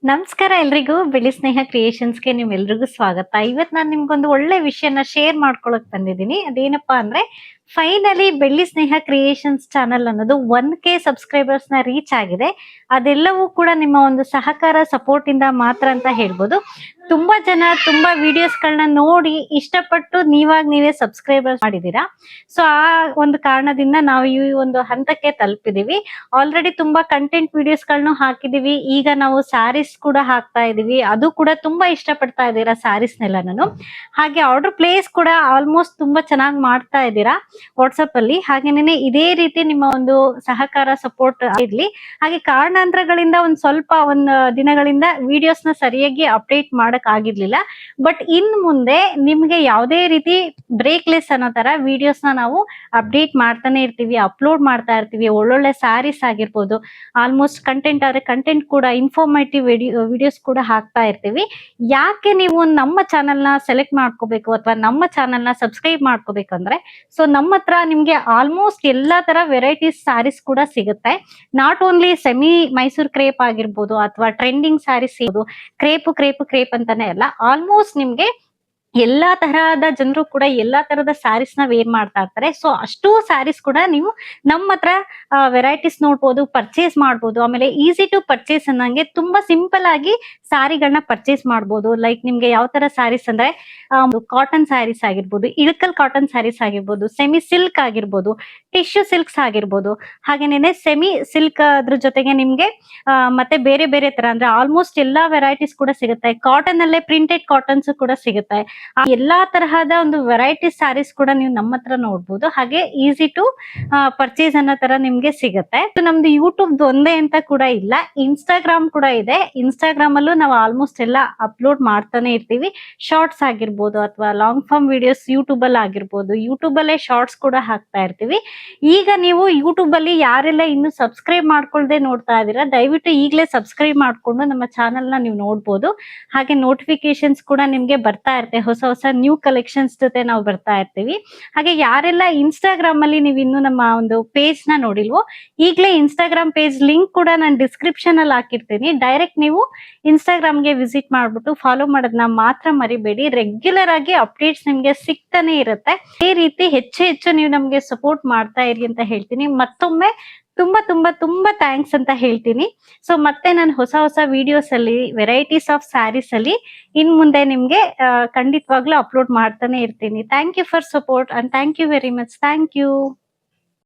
ನಮಸ್ಕಾರ ಎಲ್ರಿಗೂ ಬಿಳಿ ಸ್ನೇಹ ಕ್ರಿಯೇಷನ್ಸ್ಗೆ ನಿಮ್ಮೆಲ್ರಿಗೂ ಸ್ವಾಗತ. ಇವತ್ತು ನಾನು ನಿಮ್ಗೊಂದು ಒಳ್ಳೆ ವಿಷಯನ ಶೇರ್ ಮಾಡ್ಕೊಳಕ್ ಬಂದಿದ್ದೀನಿ. ಅದೇನಪ್ಪಾ ಅಂದ್ರೆ ಫೈನಲಿ ಬೆಳ್ಳಿ ಸ್ನೇಹ ಕ್ರಿಯೇಷನ್ಸ್ ಚಾನಲ್ ಅನ್ನೋದು 1K ಸಬ್ಸ್ಕ್ರೈಬರ್ಸ್ ನ ರೀಚ್ ಆಗಿದೆ. ಅದೆಲ್ಲವೂ ಕೂಡ ನಿಮ್ಮ ಒಂದು ಸಹಕಾರ ಸಪೋರ್ಟ್ ಇಂದ ಮಾತ್ರ ಅಂತ ಹೇಳ್ಬೋದು. ತುಂಬಾ ಜನ ತುಂಬಾ ವಿಡಿಯೋಸ್ ಗಳನ್ನ ನೋಡಿ ಇಷ್ಟಪಟ್ಟು ನೀವೇ ಸಬ್ಸ್ಕ್ರೈಬರ್ಸ್ ಮಾಡಿದೀರಾ. ಸೊ ಆ ಒಂದು ಕಾರಣದಿಂದ ನಾವು ಈ ಒಂದು ಹಂತಕ್ಕೆ ತಲುಪಿದೀವಿ. ಆಲ್ರೆಡಿ ತುಂಬಾ ಕಂಟೆಂಟ್ ವಿಡಿಯೋಸ್ ಗಳನ್ನು ಹಾಕಿದೀವಿ. ಈಗ ನಾವು ಸ್ಯಾರೀಸ್ ಕೂಡ ಹಾಕ್ತಾ ಇದೀವಿ. ಅದು ಕೂಡ ತುಂಬಾ ಇಷ್ಟಪಡ್ತಾ ಇದ್ದೀರಾ ಸ್ಯಾರೀಸ್ನೆಲ್ಲ. ನಾನು ಹಾಗೆ ಆರ್ಡರ್ ಪ್ಲೇಸ್ ಕೂಡ ಆಲ್ಮೋಸ್ಟ್ ತುಂಬಾ ಚೆನ್ನಾಗಿ ಮಾಡ್ತಾ ಇದ್ದೀರಾ ವಾಟ್ಸಪ್ ಅಲ್ಲಿ. ಹಾಗೇನೆ ಇದೇ ರೀತಿ ನಿಮ್ಮ ಒಂದು ಸಹಕಾರ ಸಪೋರ್ಟ್ ಇರ್ಲಿ. ಹಾಗೆ ಕಾರಣಾಂತರಗಳಿಂದ ಒಂದು ದಿನಗಳಿಂದ ವಿಡಿಯೋಸ್ ನ ಸರಿಯಾಗಿ ಅಪ್ಡೇಟ್ ಮಾಡಕ್ ಆಗಿರ್ಲಿಲ್ಲ. ಬಟ್ ಇನ್ ಮುಂದೆ ನಿಮ್ಗೆ ಯಾವುದೇ ರೀತಿ ಬ್ರೇಕ್ಲೆಸ್ ಅನ್ನೋ ತರ ವಿಡಿಯೋಸ್ ನ ನಾವು ಅಪ್ಡೇಟ್ ಮಾಡ್ತಾನೆ ಇರ್ತೀವಿ, ಅಪ್ಲೋಡ್ ಮಾಡ್ತಾ ಇರ್ತೀವಿ. ಒಳ್ಳೊಳ್ಳೆ ಸ್ಯಾರೀಸ್ ಆಗಿರ್ಬೋದು, ಆಲ್ಮೋಸ್ಟ್ ಕಂಟೆಂಟ್ ಆದ್ರೆ ಕಂಟೆಂಟ್ ಕೂಡ ಇನ್ಫಾರ್ಮೇಟಿವ್ ವಿಡಿಯೋಸ್ ಕೂಡ ಹಾಕ್ತಾ ಇರ್ತೀವಿ. ಯಾಕೆ ನೀವು ನಮ್ಮ ಚಾನೆಲ್ ನ ಸೆಲೆಕ್ಟ್ ಮಾಡ್ಕೋಬೇಕು ಅಥವಾ ನಮ್ಮ ಚಾನೆಲ್ ನ ಸಬ್ಸ್ಕ್ರೈಬ್ ಮಾಡ್ಕೋಬೇಕಂದ್ರೆ, ಸೊ ನಮ್ಮ ಹತ್ರ ನಿಮ್ಗೆ ಆಲ್ಮೋಸ್ಟ್ ಎಲ್ಲಾ ತರ ವೆರೈಟೀಸ್ ಸ್ಯಾರೀಸ್ ಕೂಡ ಸಿಗುತ್ತೆ. Not only semi Mysore crepe ಆಗಿರ್ಬೋದು ಅಥವಾ ಟ್ರೆಂಡಿಂಗ್ ಸ್ಯಾರೀಸ್ ಸಿಗೋದು, ಕ್ರೇಪ್ ಅಂತಾನೆ ಅಲ್ಲ, ಆಲ್ಮೋಸ್ಟ್ ನಿಮ್ಗೆ ಎಲ್ಲಾ ತರಹದ ಜನರು ಕೂಡ ಎಲ್ಲಾ ತರದ ಸ್ಯಾರೀಸ್ ನ ವೇರ್ ಮಾಡ್ತಾ ಇರ್ತಾರೆ. ಸೊ ಅಷ್ಟು ಸ್ಯಾರೀಸ್ ಕೂಡ ನೀವು ನಮ್ಮ ಹತ್ರ ವೆರೈಟೀಸ್ ನೋಡ್ಬೋದು, ಪರ್ಚೇಸ್ ಮಾಡ್ಬೋದು. ಆಮೇಲೆ ಈಸಿ ಟು ಪರ್ಚೇಸ್ ಅನ್ನಂಗೆ ತುಂಬಾ ಸಿಂಪಲ್ ಆಗಿ ಸ್ಯಾರಿಗಳನ್ನ ಪರ್ಚೇಸ್ ಮಾಡ್ಬೋದು. ಲೈಕ್ ನಿಮ್ಗೆ ಯಾವ ತರ ಸ್ಯಾರೀಸ್ ಅಂದ್ರೆ ಕಾಟನ್ ಸ್ಯಾರೀಸ್ ಆಗಿರ್ಬೋದು, ಇಳಕಲ್ ಕಾಟನ್ ಸ್ಯಾರೀಸ್ ಆಗಿರ್ಬೋದು, ಸೆಮಿ ಸಿಲ್ಕ್ ಆಗಿರ್ಬೋದು, ಟಿಶ್ಯೂ ಸಿಲ್ಕ್ಸ್ ಆಗಿರ್ಬೋದು, ಹಾಗೇನೆ ಸೆಮಿ ಸಿಲ್ಕ್ ಅದ್ರ ಜೊತೆಗೆ ನಿಮ್ಗೆ ಮತ್ತೆ ಬೇರೆ ಬೇರೆ ತರ ಅಂದ್ರೆ ಆಲ್ಮೋಸ್ಟ್ ಎಲ್ಲಾ ವೆರೈಟೀಸ್ ಕೂಡ ಸಿಗುತ್ತೆ. ಕಾಟನ್ ಅಲ್ಲೇ ಪ್ರಿಂಟೆಡ್ ಕಾಟನ್ಸ್ ಕೂಡ ಸಿಗುತ್ತೆ. ಆ ಎಲ್ಲಾ ತರಹದ ಒಂದು ವೆರೈಟಿ ಸ್ಯಾರೀಸ್ ಕೂಡ ನೀವು ನಮ್ಮ ಹತ್ರ ನೋಡ್ಬೋದು. ಹಾಗೆ ಈಸಿ ಟು ಪರ್ಚೇಸ್ ಅನ್ನೋ ತರ ನಿಮ್ಗೆ ಸಿಗುತ್ತೆ. ನಮ್ದು ಯೂಟ್ಯೂಬ್ ಒಂದೇ ಅಂತ ಕೂಡ ಇಲ್ಲ, ಇನ್ಸ್ಟಾಗ್ರಾಮ್ ಕೂಡ ಇದೆ. ಇನ್ಸ್ಟಾಗ್ರಾಮ್ ಅಲ್ಲೂ ನಾವು ಆಲ್ಮೋಸ್ಟ್ ಎಲ್ಲ ಅಪ್ಲೋಡ್ ಮಾಡ್ತಾನೆ ಇರ್ತೀವಿ. ಶಾರ್ಟ್ಸ್ ಆಗಿರ್ಬೋದು ಅಥವಾ ಲಾಂಗ್ ಫಾರ್ಮ್ ವಿಡಿಯೋಸ್ ಯೂಟ್ಯೂಬ್ ಅಲ್ಲಿ ಆಗಿರ್ಬೋದು, ಯೂಟ್ಯೂಬ್ ಅಲ್ಲೇ ಶಾರ್ಟ್ಸ್ ಕೂಡ ಹಾಕ್ತಾ ಇರ್ತೀವಿ. ಈಗ ನೀವು ಯೂಟ್ಯೂಬ್ ಅಲ್ಲಿ ಯಾರೆಲ್ಲ ಇನ್ನು ಸಬ್ಸ್ಕ್ರೈಬ್ ಮಾಡ್ಕೊಳ್ದೆ ನೋಡ್ತಾ ಇದೀರಾ, ದಯವಿಟ್ಟು ಈಗಲೇ ಸಬ್ಸ್ಕ್ರೈಬ್ ಮಾಡ್ಕೊಂಡು ನಮ್ಮ ಚಾನೆಲ್ ನ ನೀವು ನೋಡ್ಬೋದು. ಹಾಗೆ ನೋಟಿಫಿಕೇಶನ್ಸ್ ಕೂಡ ನಿಮ್ಗೆ ಬರ್ತಾ ಇರುತ್ತೆ. ಹೊಸ ನ್ಯೂ ಕಲೆಕ್ಷನ್ಸ್ ಜೊತೆ ನಾವು ಬರ್ತಾ ಇರ್ತೀವಿ. ಹಾಗೆ ಯಾರೆಲ್ಲ ಇನ್ಸ್ಟಾಗ್ರಾಮ್ ಅಲ್ಲಿ ನೀವು ಇನ್ನು ನಮ್ಮ ಒಂದು ಪೇಜ್ ನ ನೋಡಿಲ್ವೋ, ಈಗಲೇ ಇನ್ಸ್ಟಾಗ್ರಾಮ್ ಪೇಜ್ ಲಿಂಕ್ ಕೂಡ ನಾನು ಡಿಸ್ಕ್ರಿಪ್ಷನ್ ಅಲ್ಲಿ ಹಾಕಿರ್ತೀನಿ. ಡೈರೆಕ್ಟ್ ನೀವು ಇನ್ಸ್ಟಾಗ್ರಾಮ್ಗೆ ವಿಸಿಟ್ ಮಾಡ್ಬಿಟ್ಟು ಫಾಲೋ ಮಾಡೋದನ್ನ ಮಾತ್ರ ಮರಿಬೇಡಿ. ರೆಗ್ಯುಲರ್ ಆಗಿ ಅಪ್ಡೇಟ್ಸ್ ನಿಮ್ಗೆ ಸಿಗ್ತಾನೆ ಇರುತ್ತೆ. ಈ ರೀತಿ ಹೆಚ್ಚು ನೀವು ನಮ್ಗೆ ಸಪೋರ್ಟ್ ಮಾಡ್ತಾ ಇರಿ ಅಂತ ಹೇಳ್ತೀನಿ. ಮತ್ತೊಮ್ಮೆ ತುಂಬಾ ತುಂಬಾ ತುಂಬಾ ಥ್ಯಾಂಕ್ಸ್ ಅಂತ ಹೇಳ್ತೀನಿ. ಸೊ ಮತ್ತೆ ನಾನು ಹೊಸ ವಿಡಿಯೋಸ್ ಅಲ್ಲಿ ವೆರೈಟೀಸ್ ಆಫ್ ಸ್ಯಾರೀಸ್ ಅಲ್ಲಿ ಇನ್ ಮುಂದೆ ನಿಮ್ಗೆ ಖಂಡಿತವಾಗ್ಲೂ ಅಪ್ಲೋಡ್ ಮಾಡ್ತಾನೆ ಇರ್ತೀನಿ. Thank you for support and thank you very much. Thank you.